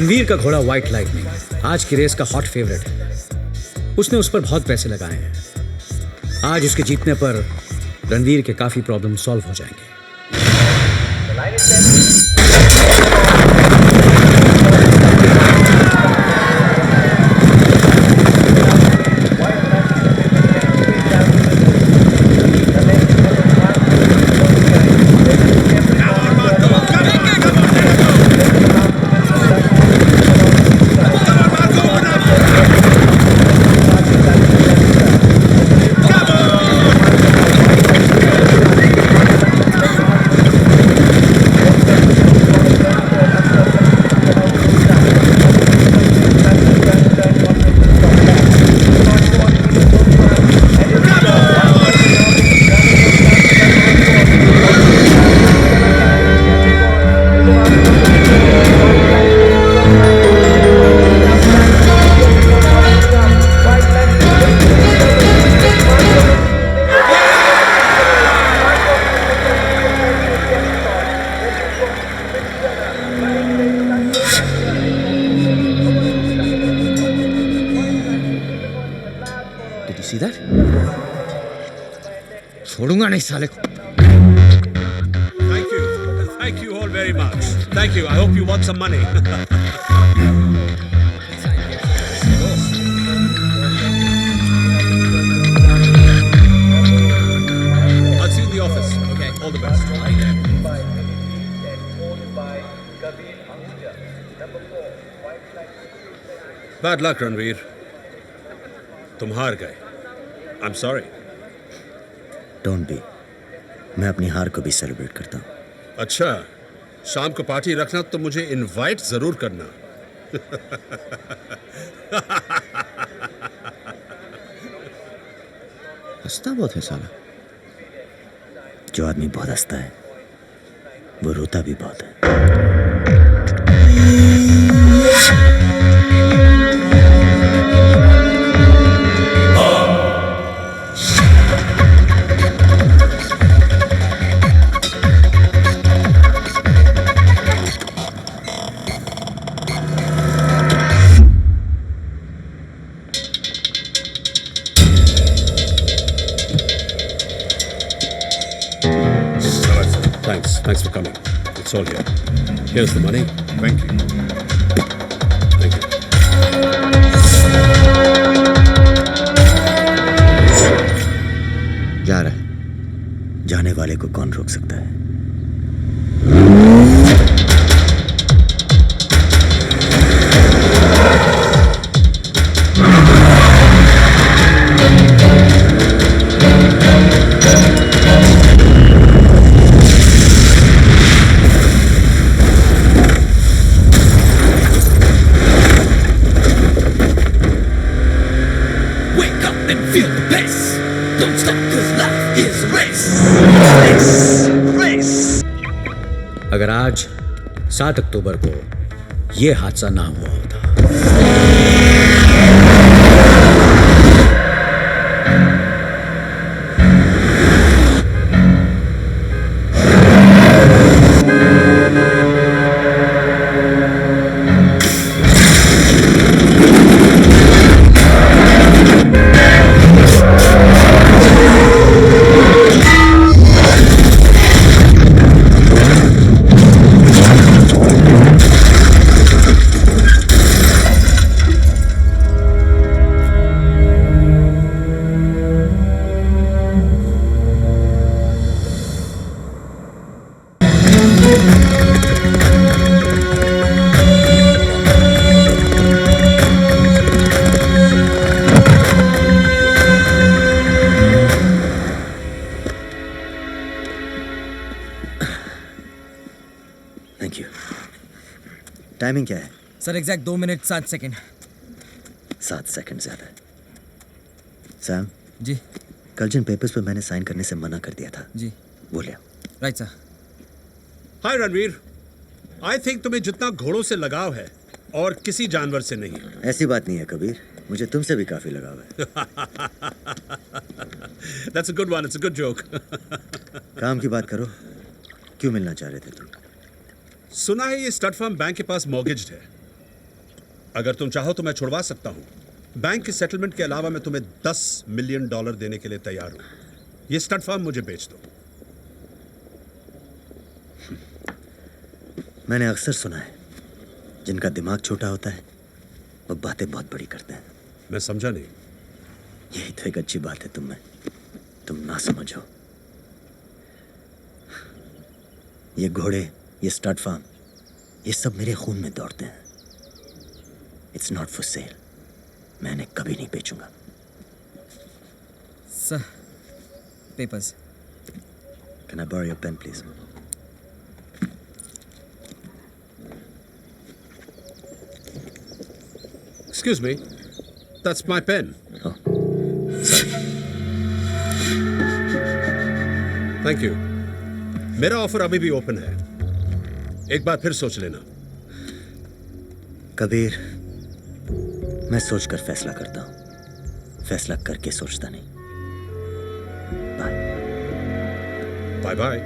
रणवीर का घोड़ा white lightning आज की रेस का हॉट फेवरेट है। उसने उस पर बहुत पैसे लगाए हैं। आज उसके जीतने पर रणवीर के काफी प्रॉब्लम सॉल्व हो जाएंगे। छोड़ूंगा नहीं साले को। Thank you all very much. Thank you. I hope you want some money. I'll see you in the office. Okay. All the best. Bad luck, Ranveer. तुम हार गए। I'm sorry. Don't be. मैं अपनी हार को भी सेलिब्रेट करता हूँ। अच्छा, शाम को पार्टी रखना तो मुझे इनवाइट जरूर करना। हंसता बहुत है साला। जो आदमी बहुत हंसता है वो रोता भी बहुत है। Thanks for coming. It's all here. Here's the money. Thank you. Thank you. जा रहा है। जाने वाले को कौन रोक सकता है? अगर आज 7 अक्टूबर को यह हादसा ना हुआ होता। Thank you. टाइमिंग क्या है? Sir exact 2 minute 7 second. 7 second ज्यादा है। सैम जी। कल जिन पेपर्स पर मैंने साइन करने से मना कर दिया था जी वो ले। Right sir. Hi Ranveer, I think तुम्हें जितना घोड़ों से लगाव है और किसी जानवर से नहीं। ऐसी बात नहीं है कबीर, मुझे तुमसे भी काफी लगाव है। That's a good one. It's a good joke. काम की बात करो, क्यों मिलना चाह रहे थे तुम? सुना है ये स्टड फार्म बैंक के पास मॉर्गेज्ड है। अगर तुम चाहो तो मैं छुड़वा सकता हूं। बैंक के सेटलमेंट के अलावा मैं तुम्हें $10 मिलियन देने के लिए तैयार हूं। ये स्टड फार्म मुझे बेच दो। मैंने अक्सर सुना है, जिनका दिमाग छोटा होता है वो बातें बहुत बड़ी करते हैं। मैं समझा नहीं। यही तो एक अच्छी बात है तुम में, तुम ना समझो। ये घोड़े, ये स्टड फार्म, ये सब मेरे खून में दौड़ते हैं। It's not for sale. मैं इन्हें कभी नहीं बेचूंगा। Sir, papers. Can I borrow your pen, please? Excuse me, that's my pen. Oh, sorry. Thank you. मेरा ऑफर अभी भी ओपन है, एक बार फिर सोच लेना। कबीर, मैं सोचकर फैसला करता हूं, फैसला करके सोचता नहीं। बाय। Bye bye.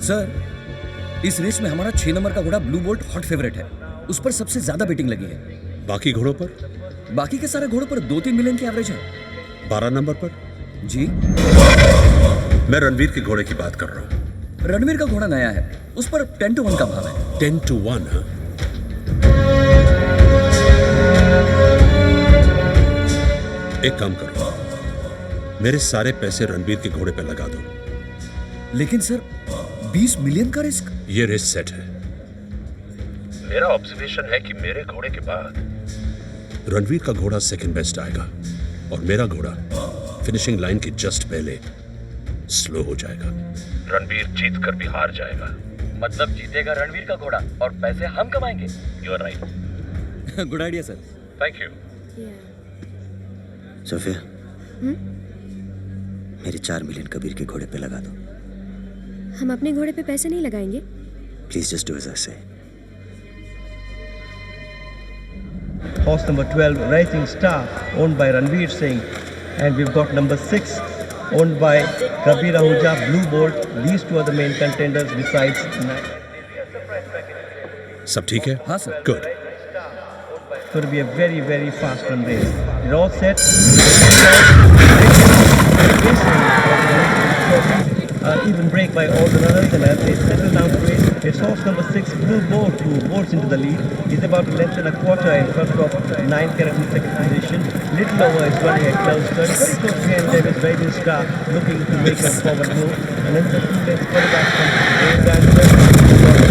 सर, इस रेस में हमारा 6 नंबर का घोड़ा ब्लू बोल्ट हॉट फेवरेट है। उस पर सबसे ज्यादा बेटिंग लगी है। बाकी घोड़ों पर? बाकी के सारे घोड़ों पर 2-3 मिलियन की एवरेज है। 12 नंबर पर? जी, मैं रणवीर के घोड़े की बात कर रहा हूं। रणवीर का घोड़ा नया है, उस पर 10-1 का भाव है। 10-1, हाँ? एक काम करो, मेरे सारे पैसे रणवीर के घोड़े पे लगा दो। लेकिन सर, 20 मिलियन का रिस्क। ये रेस सेट है। मेरा ऑब्जर्वेशन है कि मेरे घोड़े के बाद रणवीर का घोड़ा सेकंड बेस्ट आएगा और मेरा घोड़ा फिनिशिंग लाइन के जस्ट पहले स्लो हो जाएगा। रणवीर जीत कर भी हार जाएगा। मतलब जीतेगा रणवीर का घोड़ा और पैसे हम कमाएंगे। You are right. Good idea sir. Thank you. Sophia, मेरे 4 मिलियन कबीर के घोड़े पे लगा दो। हम अपने घोड़े पे पैसे नहीं लगाएंगे। Please just do as I say. Horse number 12, Rising Star, owned by Ranveer Singh. And we've got number 6, owned by Kabir Ahuja, Blue Bolt. These two are the main contenders besides... सब ठीक है? हाँ sir. Good. It's going to be a very, very fast run race. We're all set. Even break by all the runners, and as they settle down to race, it's horse number 6, Blue Bolt, who bolts into the lead. He's about a length and a quarter in front of 9 carat in second position. Little over is running a close turn. Very close behind there is Rising Star, looking to make a forward move. And then the 2 lengths quarterback from Dancer,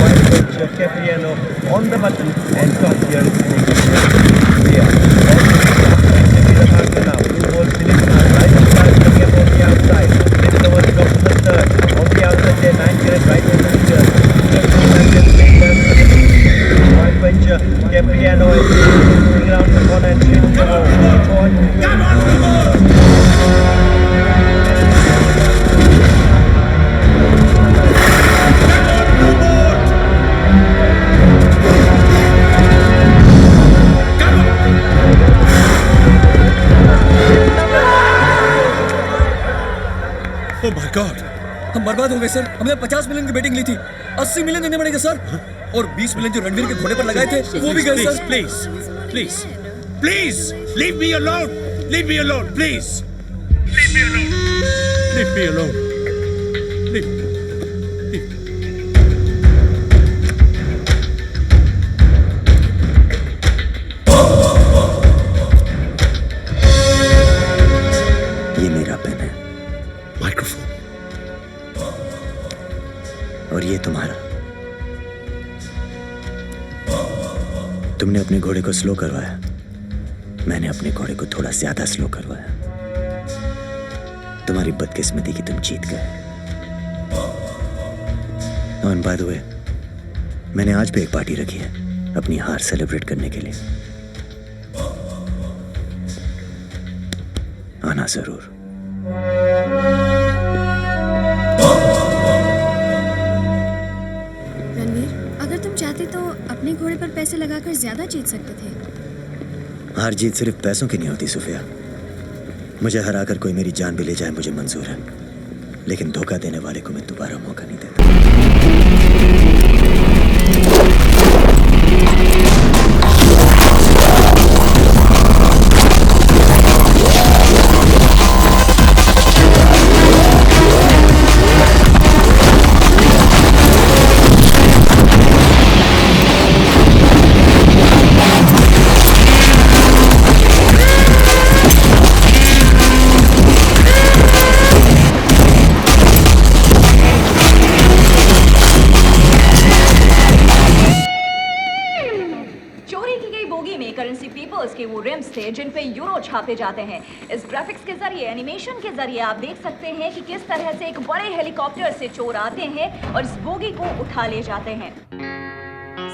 White Coach Capriano on the button, and top here is now. Blue Bolt finished now. Rising Star coming up on the outside. Little over is off to the third. On the outside there, 9 carat right on the leader. White Venture, Capriano is moving around the corner and straight to oh my God, हम बर्बाद हो गए sir. हमने 50 million की betting ली थी, 80 million देने पड़ेगा sir. और 20 मिलियन जो रणवीर के घोड़े पर लगाए थे वो भी गए sir. Please please please leave me alone, leave me alone, please leave me alone, leave me alone, leave. ये मेरा पेन है माइक्रोफोन। और ये तुम्हारा। तुमने अपने घोड़े को स्लो करवाया, मैंने अपने घोड़े को थोड़ा ज्यादा स्लो करवाया। तुम्हारी बदकिस्मती की तुम जीत गए। और बाय द वे, मैंने आज भी एक पार्टी रखी है अपनी हार सेलिब्रेट करने के लिए। आना जरूर। रणवीर, अगर तुम चाहते तो अपने घोड़े पर पैसे पैसे लगाकर ज्यादा जीत सकते थे। हार जीत सिर्फ पैसों की नहीं होती सुफिया। मुझे हराकर कोई मेरी जान भी ले जाए मुझे मंजूर है, लेकिन धोखा देने वाले को मैं दोबारा मौका नहीं देता। के वो रिम्स थे जिन पे यूरो छापे जाते हैं। इस ग्राफिक्स के जरिए, एनिमेशन के जरिए आप देख सकते हैं कि किस तरह से एक बड़े हेलीकॉप्टर से चोर आते हैं और इस बोगी को उठा ले जाते हैं।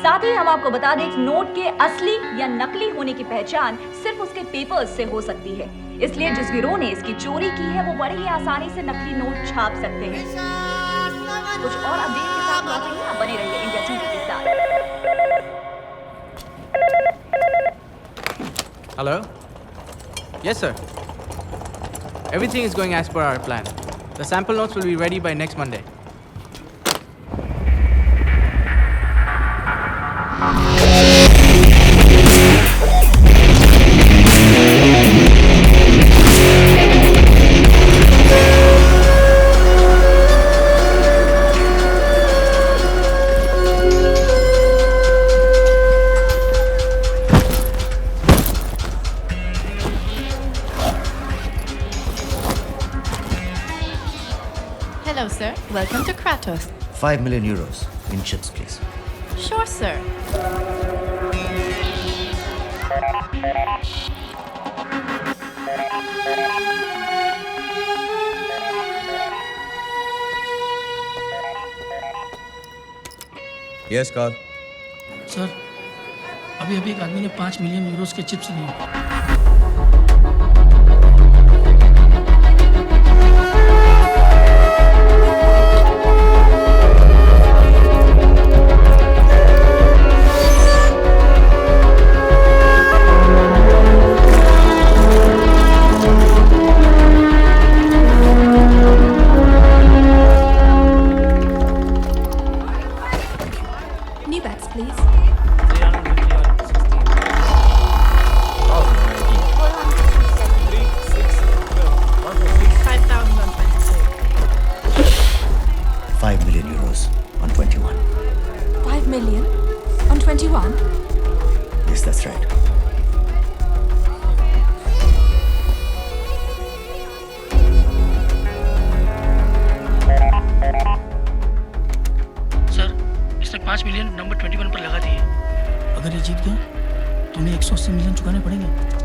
साथ ही हम आपको बता दें कि नोट के असली या नकली होने की पहचान सिर्फ उसके पेपर्स से हो सकती है, इसलिए जिस गिरोह ने इसकी चोरी की है वो बड़े ही आसानी से नकली नोट छाप सकते हैं। कुछ और अपडेट के साथ लौटेंगे, आप बने रहिए इंडिया टीवी के साथ। Hello? Yes, sir. Everything is going as per our plan. The sample notes will be ready by next Monday. Hello, sir. Welcome to Kratos. 5 million euros in chips, please. Sure, sir. Yes Karl. Sir, अभी एक आदमी ने 5 million euros के chips लिए। New bets, please. 5 million euros on 21. 5 million on 21? Yes, that's right. Sir, इसने 5 million number 21 पर लगा दिए। अगर ये जीत गया तो उन्हें 180 मिलियन चुकाने पड़ेंगे।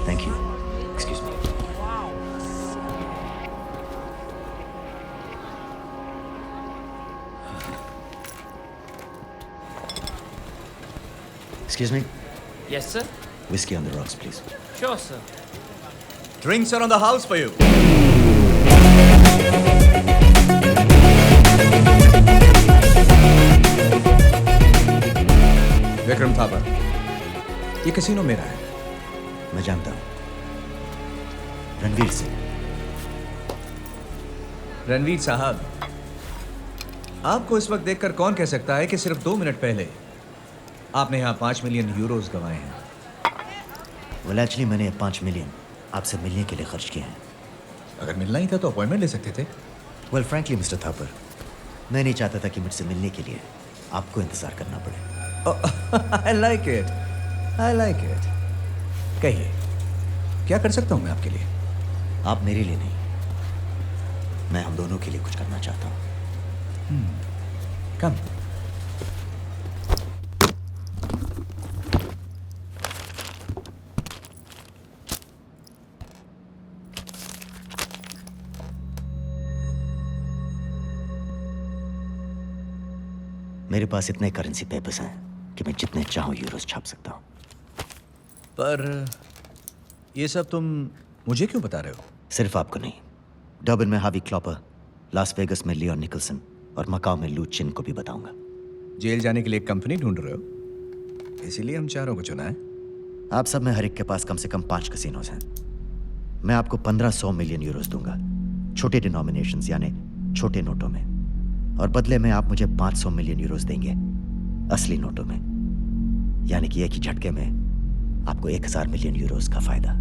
Thank you. Excuse me. Excuse me. Yes, sir. Whiskey on the rocks, please. Sure, sir. Drinks are on the house for you. Vikram Thapar, ये कैसीनो मेरा है। मैं जानता हूँ। रणवीर सिंह। रणवीर साहब, आपको इस वक्त देखकर कौन कह सकता है कि सिर्फ 2 मिनट पहले आपने यहाँ 5 मिलियन यूरोस गंवाए हैं? Well, actually, मैंने 5 मिलियन आपसे मिलने के लिए खर्च किए हैं। अगर मिलना ही था तो अपॉइंटमेंट ले सकते थे। Well, frankly, मिस्टर थापर, मैं नहीं चाहता था कि मुझसे मिलने के लिए आपको इंतजार करना पड़े। I like it. I like it. कहिए, क्या कर सकता हूँ मैं आपके लिए? आप मेरे लिए नहीं, मैं हम दोनों के लिए कुछ करना चाहता हूँ। कम। मेरे पास इतने करेंसी पेपर्स हैं कि मैं जितने चाहूं यूरोस छाप सकता हूं। पर ये सब तुम मुझे क्यों बता रहे हो? सिर्फ आपको नहीं, डर्बन में हावी क्लॉपर, लास वेगस में लियोन निकलसन और मकाओ में लू चिन को भी बताऊंगा। जेल जाने के लिए एक कंपनी ढूंढ रहे हो, इसीलिए हम चारों को चुना है। आप सब में हर एक के पास कम से कम 5 कसिनोज हैं। मैं आपको 1500 मिलियन यूरोस दूंगा, छोटे डिनोमिनेशंस यानी छोटे नोटों में, और बदले में आप मुझे 500 मिलियन यूरोस देंगे असली नोटों में, यानी कि एक ही झटके में आपको 1000 मिलियन यूरोस का फायदा।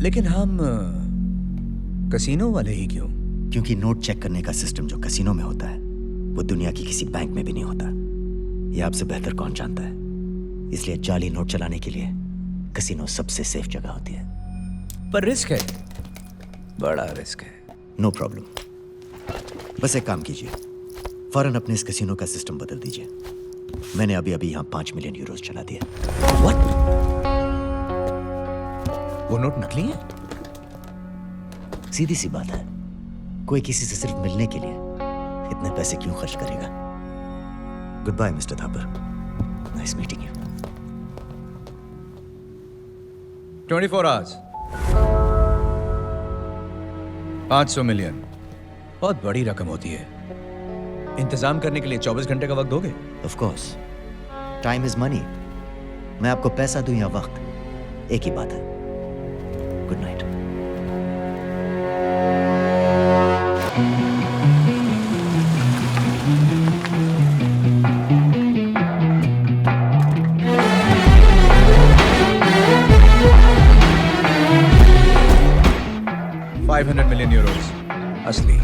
लेकिन हम कसीनो वाले ही क्यों? क्योंकि नोट चेक करने का सिस्टम जो कसिनो में होता है वो दुनिया की किसी बैंक में भी नहीं होता। ये आपसे बेहतर कौन जानता है। इसलिए जाली नोट चलाने के लिए कसिनो सबसे सेफ जगह होती है। पर रिस्क है, बड़ा रिस्क है। नो प्रॉब्लम, बस एक काम कीजिए, फौरन अपने इस कसिनो का सिस्टम बदल दीजिए। मैंने अभी अभी यहाँ 5 मिलियन यूरोस चला दिया। What? वो नोट नकली है? सीधी सी बात है, कोई किसी से सिर्फ मिलने के लिए इतने पैसे क्यों खर्च करेगा। Good bye mister Thapar, nice meeting you. 24 hours, 500 million, बहुत बड़ी रकम होती है। इंतजाम करने के लिए 24 घंटे का वक्त दोगे? Of course, time is money. मैं आपको पैसा दूं या वक्त, एक ही बात है। Good night. $500 मिलियन यूरोस असली।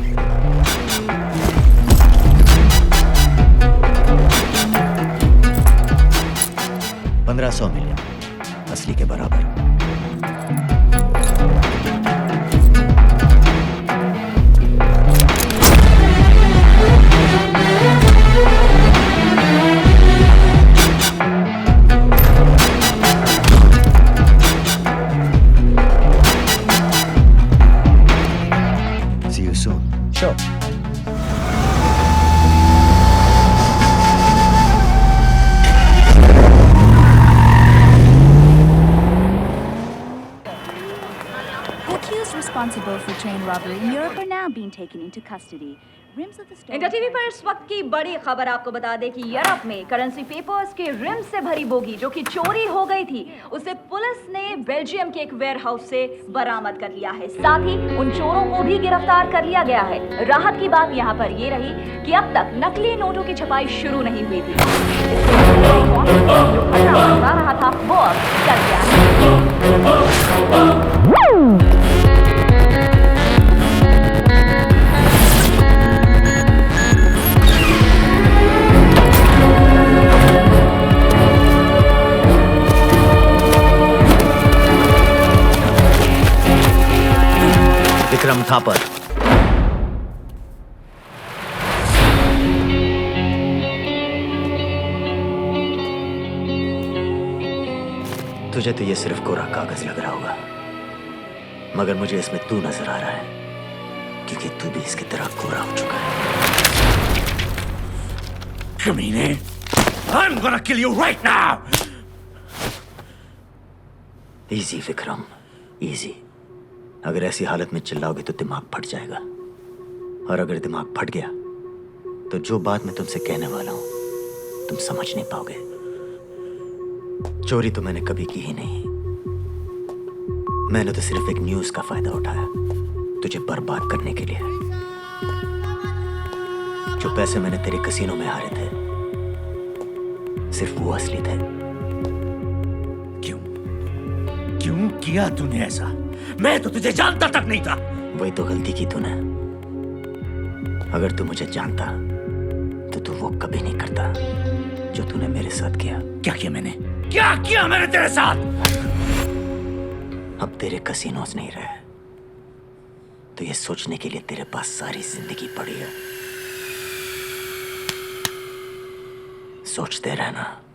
$1500 मिलियन असली के बराबर। See you soon. Sure. Responsible for train robbery in Europe are now being taken into custody. India TV पर इस वक्त की बड़ी खबर आपको बता दें कि यूरोप में करेंसी पेपर्स के रिम से भरी बोगी जो कि चोरी हो गई थी, उसे पुलिस ने बेल्जियम के एक वेयरहाउस से बरामद कर लिया है। साथ ही उन चोरों को भी गिरफ्तार कर लिया गया है। राहत की बात यहाँ पर ये रही कि अब तक नकली नोटों की छपाई शुरू नहीं हुई थी। जो खतरा मंडरा रहा था वो अब टल गया है। विक्रम थापर, तुझे तो ये सिर्फ कोरा कागज लग रहा होगा, मगर मुझे इसमें तू नजर आ रहा है, क्योंकि तू भी इसकी तरह कोरा हो चुका है। कमीने, I'm gonna kill you right now. Easy Vikram, easy. अगर ऐसी हालत में चिल्लाओगे तो दिमाग फट जाएगा, और अगर दिमाग फट गया तो जो बात मैं तुमसे कहने वाला हूं तुम समझ नहीं पाओगे। चोरी तो मैंने कभी की ही नहीं। मैंने तो सिर्फ एक न्यूज का फायदा उठाया तुझे बर्बाद करने के लिए। जो पैसे मैंने तेरे कसीनो में हारे थे सिर्फ वो असली थे। क्यों किया तूने ऐसा? मैं तो तुझे जानता तक नहीं था। वही तो गलती की तूने। अगर तू मुझे जानता तो तू वो कभी नहीं करता जो तूने मेरे साथ किया। क्या किया मैंने? क्या किया मैंने तेरे साथ? अब तेरे कसीनोज नहीं रहे, तो ये सोचने के लिए तेरे पास सारी जिंदगी पड़ी है। सोचते रहना।